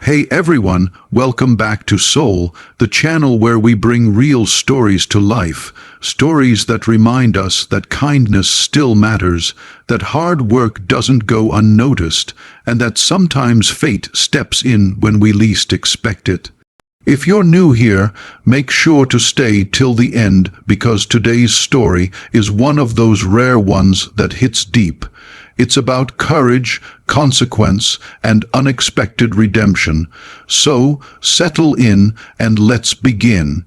Hey everyone, welcome back to Soul, the channel where we bring real stories to life. Stories that remind us that kindness still matters, that hard work doesn't go unnoticed, and that sometimes fate steps in when we least expect it. If you're new here, make sure to stay till the end because today's story is one of those rare ones that hits deep. It's about courage, consequence, and unexpected redemption. So, settle in and let's begin.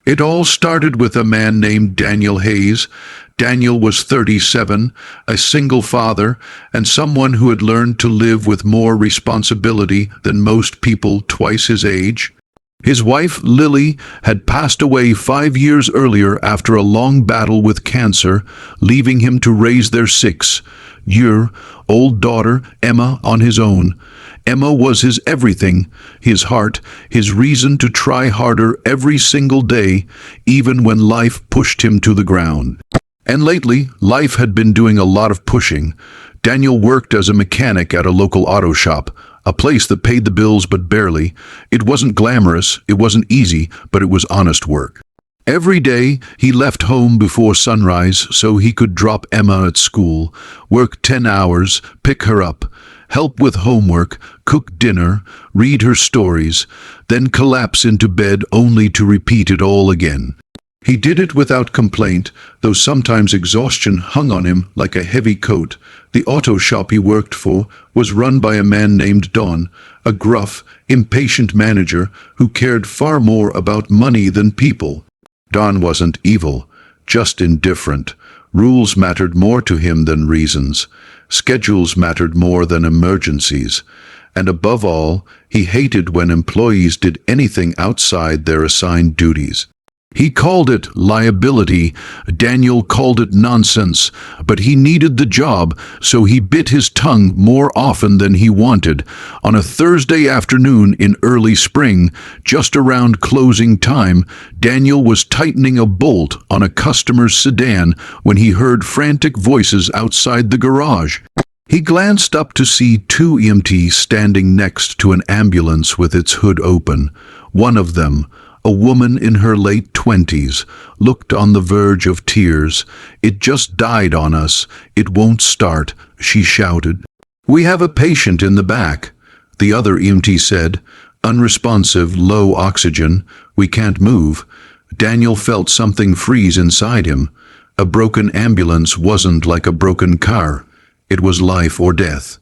It all started with a man named Daniel Hayes. Daniel was 37, a single father, and someone who had learned to live with more responsibility than most people twice his age. His wife, Lily, had passed away 5 years earlier after a long battle with cancer, leaving him to raise their 6-year-old daughter, Emma, on his own. Emma was his everything, his heart, his reason to try harder every single day, even when life pushed him to the ground. And lately, life had been doing a lot of pushing. Daniel worked as a mechanic at a local auto shop, a place that paid the bills but barely. It wasn't glamorous, it wasn't easy, but it was honest work. Every day, he left home before sunrise so he could drop Emma at school, work 10 hours, pick her up, help with homework, cook dinner, read her stories, then collapse into bed only to repeat it all again. He did it without complaint, though sometimes exhaustion hung on him like a heavy coat. The auto shop he worked for was run by a man named Don, a gruff, impatient manager who cared far more about money than people. Don wasn't evil, just indifferent. Rules mattered more to him than reasons. Schedules mattered more than emergencies. And above all, he hated when employees did anything outside their assigned duties. He called it liability, Daniel called it nonsense, but he needed the job, so he bit his tongue more often than he wanted. On a Thursday afternoon in early spring, just around closing time, Daniel was tightening a bolt on a customer's sedan when he heard frantic voices outside the garage. He glanced up to see 2 EMTs standing next to an ambulance with its hood open. One of them, a woman in her late 20s, looked on the verge of tears. "It just died on us. It won't start," she shouted. "We have a patient in the back," the other EMT said. "Unresponsive, low oxygen. We can't move." Daniel felt something freeze inside him. A broken ambulance wasn't like a broken car. It was life or death.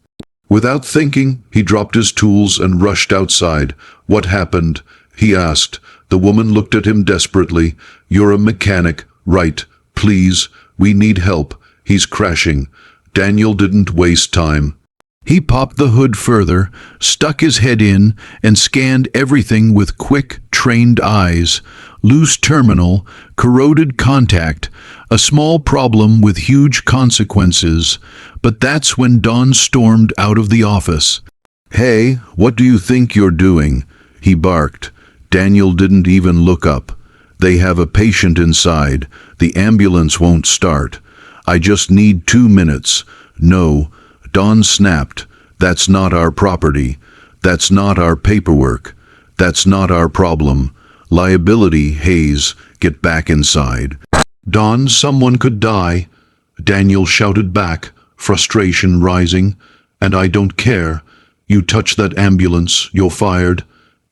Without thinking, he dropped his tools and rushed outside. "What happened?" he asked. The woman looked at him desperately. "You're a mechanic, right? Please, we need help. He's crashing." Daniel didn't waste time. He popped the hood further, stuck his head in, and scanned everything with quick, trained eyes. Loose terminal, corroded contact, a small problem with huge consequences. But that's when Don stormed out of the office. "Hey, what do you think you're doing?" he barked. Daniel didn't even look up. "They have a patient inside. The ambulance won't start. I just need 2 minutes. "No," Don snapped. "That's not our property. That's not our paperwork. That's not our problem. Liability, Hayes. Get back inside." "Don, someone could die," Daniel shouted back, frustration rising. "And I don't care. You touch that ambulance, you're fired.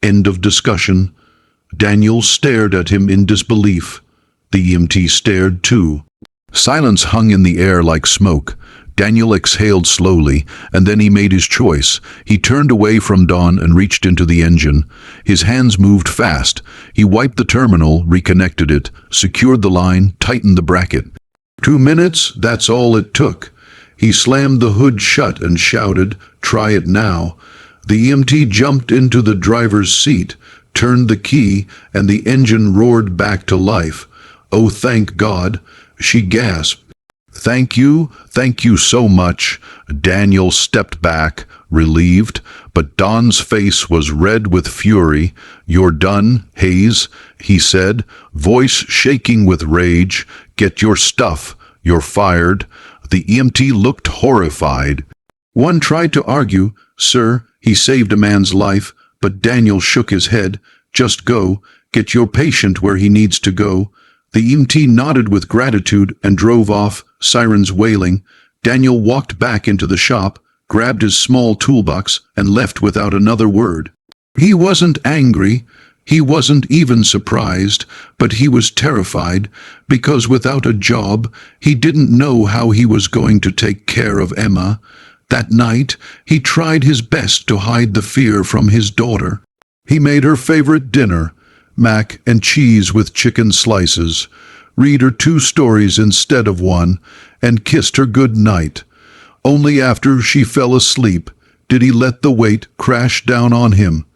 End of discussion." Daniel stared at him in disbelief. The EMT stared too. Silence hung in the air like smoke. Daniel exhaled slowly, and then he made his choice. He turned away from Don and reached into the engine. His hands moved fast. He wiped the terminal, reconnected it, secured the line, tightened the bracket. 2 minutes, that's all it took. He slammed the hood shut and shouted, "Try it now." The EMT jumped into the driver's seat, turned the key, and the engine roared back to life. "Oh, thank God," she gasped. Thank you so much." Daniel stepped back, relieved, but Don's face was red with fury. "You're done, Hayes," he said, voice shaking with rage. "Get your stuff. You're fired." The EMT looked horrified. One tried to argue. "Sir, he saved a man's life. but Daniel shook his head. Just go, get your patient where he needs to go. The EMT nodded with gratitude and drove off, sirens wailing. Daniel walked back into the shop, grabbed his small toolbox, and left without another word. He wasn't angry. He wasn't even surprised, but he was terrified, because without a job, he didn't know how he was going to take care of Emma. That night, he tried his best to hide the fear from his daughter. He made her favorite dinner, mac and cheese with chicken slices, read her 2 stories instead of 1, and kissed her good night. Only after she fell asleep did he let the weight crash down on him.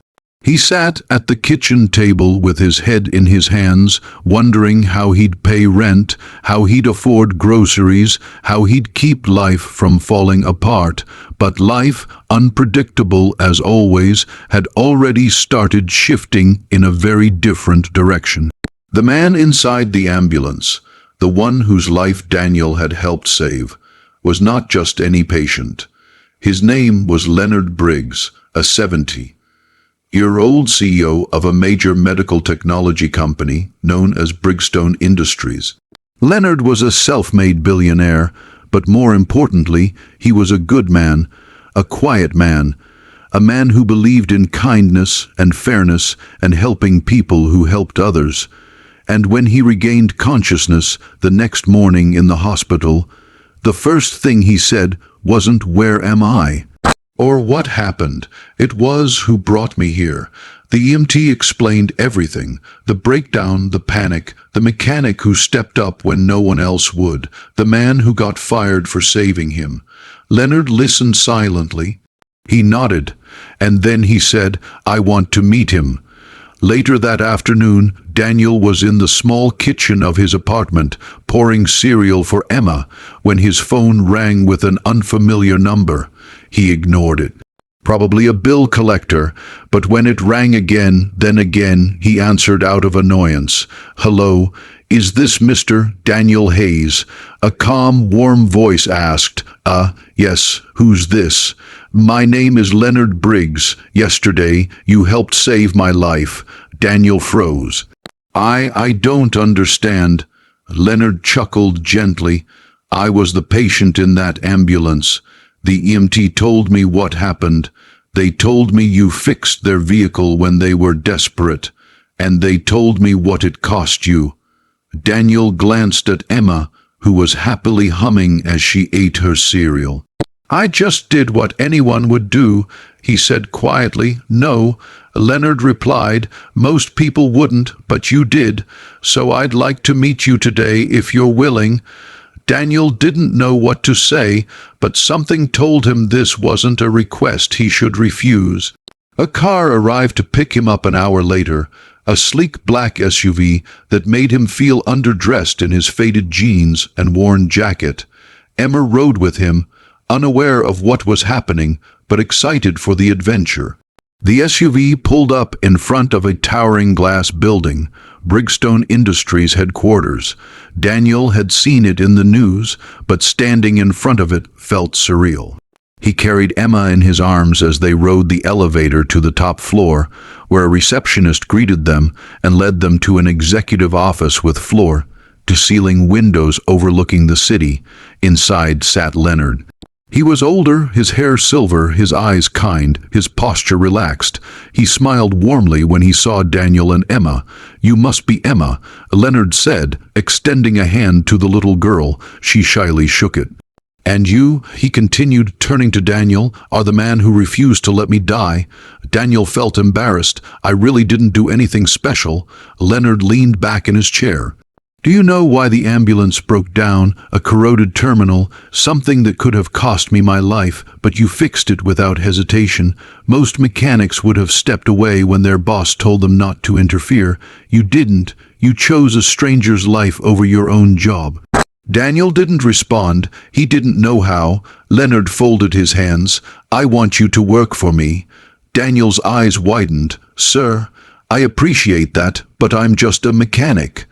He sat at the kitchen table with his head in his hands, wondering how he'd pay rent, how he'd afford groceries, how he'd keep life from falling apart. But life, unpredictable as always, had already started shifting in a very different direction. The man inside the ambulance, the one whose life Daniel had helped save, was not just any patient. His name was Leonard Briggs, a 70-year-old CEO of a major medical technology company known as Brigstone Industries. Leonard was a self-made billionaire, but more importantly, he was a good man, a quiet man, a man who believed in kindness and fairness and helping people who helped others. And when he regained consciousness the next morning in the hospital, the first thing he said wasn't, "Where am I?" or "What happened?" It was, "Who brought me here?" The EMT explained everything: the breakdown, the panic, the mechanic who stepped up when no one else would, the man who got fired for saving him. Leonard listened silently. He nodded, and then he said, "I want to meet him." Later that afternoon, Daniel was in the small kitchen of his apartment, pouring cereal for Emma, when his phone rang with an unfamiliar number. He ignored it. Probably a bill collector, but when it rang again, then again, he answered out of annoyance. "Hello, is this Mr. Daniel Hayes?" A calm, warm voice asked. Yes, who's this?" "My name is Leonard Briggs. Yesterday, you helped save my life." Daniel froze. I don't understand." Leonard chuckled gently. "I was the patient in that ambulance. The EMT told me what happened. They told me you fixed their vehicle when they were desperate, and they told me what it cost you." Daniel glanced at Emma, who was happily humming as she ate her cereal. "I just did what anyone would do," he said quietly. "No," Leonard replied, "most people wouldn't, but you did, so I'd like to meet you today if you're willing." Daniel didn't know what to say, but something told him this wasn't a request he should refuse. A car arrived to pick him up an hour later, a sleek black SUV that made him feel underdressed in his faded jeans and worn jacket. Emma rode with him, unaware of what was happening, but excited for the adventure. The SUV pulled up in front of a towering glass building, Brigstone Industries headquarters. Daniel had seen it in the news, but standing in front of it felt surreal. He carried Emma in his arms as they rode the elevator to the top floor, where a receptionist greeted them and led them to an executive office with floor-to-ceiling windows overlooking the city. Inside sat Leonard. He was older, his hair silver, his eyes kind, his posture relaxed. He smiled warmly when he saw Daniel and Emma. "You must be Emma," Leonard said, extending a hand to the little girl. She shyly shook it. "And you," he continued, turning to Daniel, "are the man who refused to let me die." Daniel felt embarrassed. "I really didn't do anything special." Leonard leaned back in his chair. "Do you know why the ambulance broke down? A corroded terminal, something that could have cost me my life, but you fixed it without hesitation. Most mechanics would have stepped away when their boss told them not to interfere. You didn't. You chose a stranger's life over your own job." Daniel didn't respond. He didn't know how. Leonard folded his hands. "I want you to work for me." Daniel's eyes widened. "Sir, I appreciate that, but I'm just a mechanic."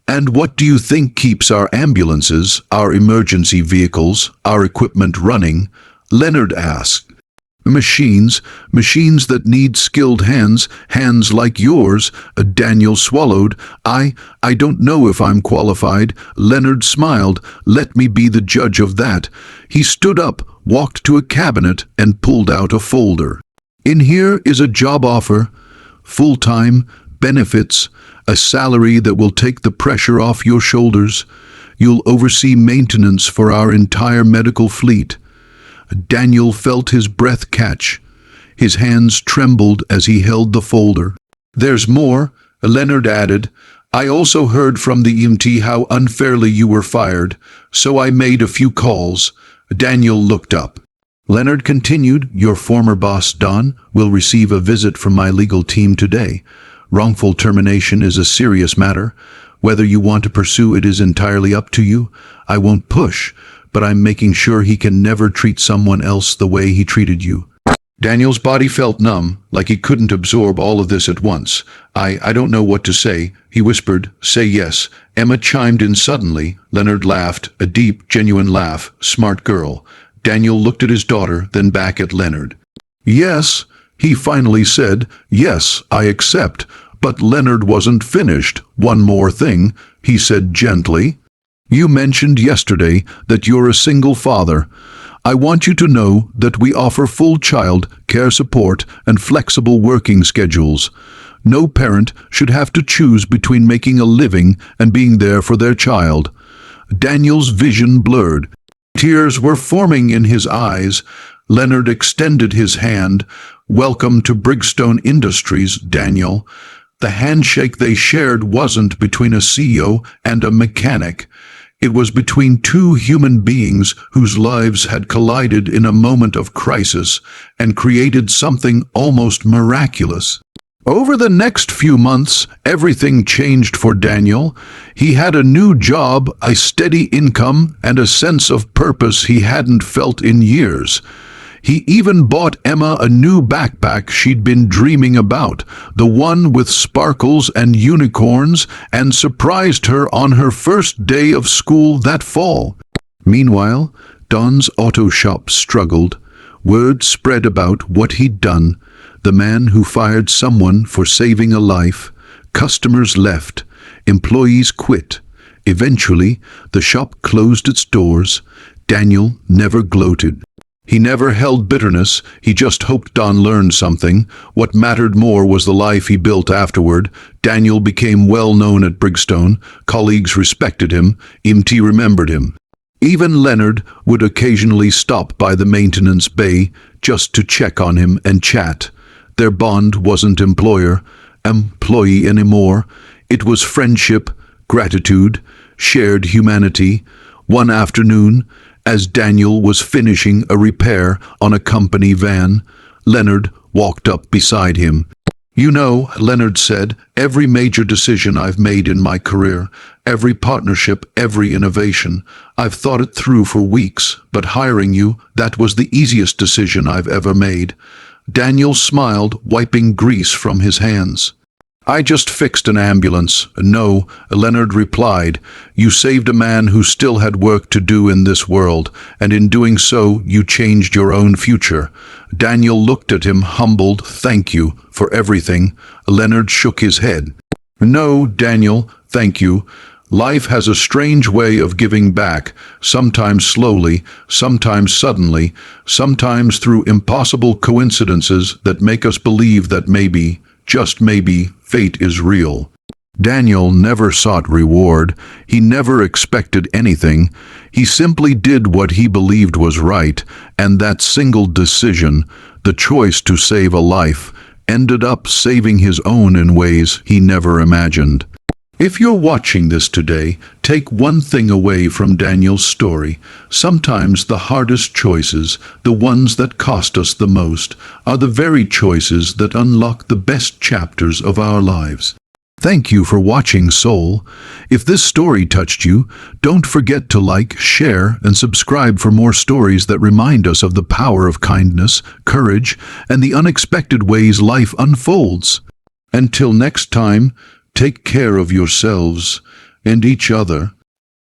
"And what do you think keeps our ambulances, our emergency vehicles, our equipment running?" Leonard asked. Machines, machines that need skilled hands, hands like yours. Daniel swallowed. I don't know if I'm qualified. Leonard smiled. Let me be the judge of that. He stood up, walked to a cabinet, and pulled out a folder. In here is a job offer, full-time, benefits, a salary that will take the pressure off your shoulders. You'll oversee maintenance for our entire medical fleet. Daniel felt his breath catch. His hands trembled as he held the folder. There's more, Leonard added. I also heard from the EMT how unfairly you were fired, so I made a few calls. Daniel looked up. Leonard continued, your former boss, Don, will receive a visit from my legal team today. Wrongful termination is a serious matter. Whether you want to pursue it is entirely up to you. I won't push, but I'm making sure he can never treat someone else the way he treated you. Daniel's body felt numb, like he couldn't absorb all of this at once. I don't know what to say, he whispered. Say yes. Emma chimed in suddenly. Leonard laughed, a deep, genuine laugh. Smart girl. Daniel looked at his daughter, then back at Leonard. Yes, he finally said. Yes, I accept. But Leonard wasn't finished. One more thing, he said gently. You mentioned yesterday that you're a single father. I want you to know that we offer full child care support and flexible working schedules. No parent should have to choose between making a living and being there for their child. Daniel's vision blurred. Tears were forming in his eyes. Leonard extended his hand. Welcome to Brigstone Industries, Daniel. The handshake they shared wasn't between a CEO and a mechanic. It was between two human beings whose lives had collided in a moment of crisis and created something almost miraculous. Over the next few months, everything changed for Daniel. He had a new job, a steady income, and a sense of purpose he hadn't felt in years. He even bought Emma a new backpack she'd been dreaming about, the one with sparkles and unicorns, and surprised her on her first day of school that fall. Meanwhile, Don's auto shop struggled. Word spread about what he'd done. The man who fired someone for saving a life. Customers left. Employees quit. Eventually, the shop closed its doors. Daniel never gloated. He never held bitterness. He just hoped Don learned something. What mattered more was the life he built afterward. Daniel became well known at Brigstone. Colleagues respected him. EMT remembered him. Even Leonard would occasionally stop by the maintenance bay just to check on him and chat. Their bond wasn't employee anymore. It was friendship, gratitude, shared humanity. One afternoon, as Daniel was finishing a repair on a company van, Leonard walked up beside him. You know, Leonard said, every major decision I've made in my career, every partnership, every innovation, I've thought it through for weeks, but hiring you, that was the easiest decision I've ever made. Daniel smiled, wiping grease from his hands. I just fixed an ambulance. No, Leonard replied. You saved a man who still had work to do in this world, and in doing so, you changed your own future. Daniel looked at him, humbled. Thank you for everything. Leonard shook his head. No, Daniel, thank you. Life has a strange way of giving back, sometimes slowly, sometimes suddenly, sometimes through impossible coincidences that make us believe that maybe, just maybe, fate is real. Daniel never sought reward. He never expected anything. He simply did what he believed was right, and that single decision, the choice to save a life, ended up saving his own in ways he never imagined. If you're watching this today, take one thing away from Daniel's story. Sometimes the hardest choices, the ones that cost us the most, are the very choices that unlock the best chapters of our lives. Thank you for watching, Soul. If this story touched you, don't forget to like, share, and subscribe for more stories that remind us of the power of kindness, courage, and the unexpected ways life unfolds. Until next time, take care of yourselves and each other.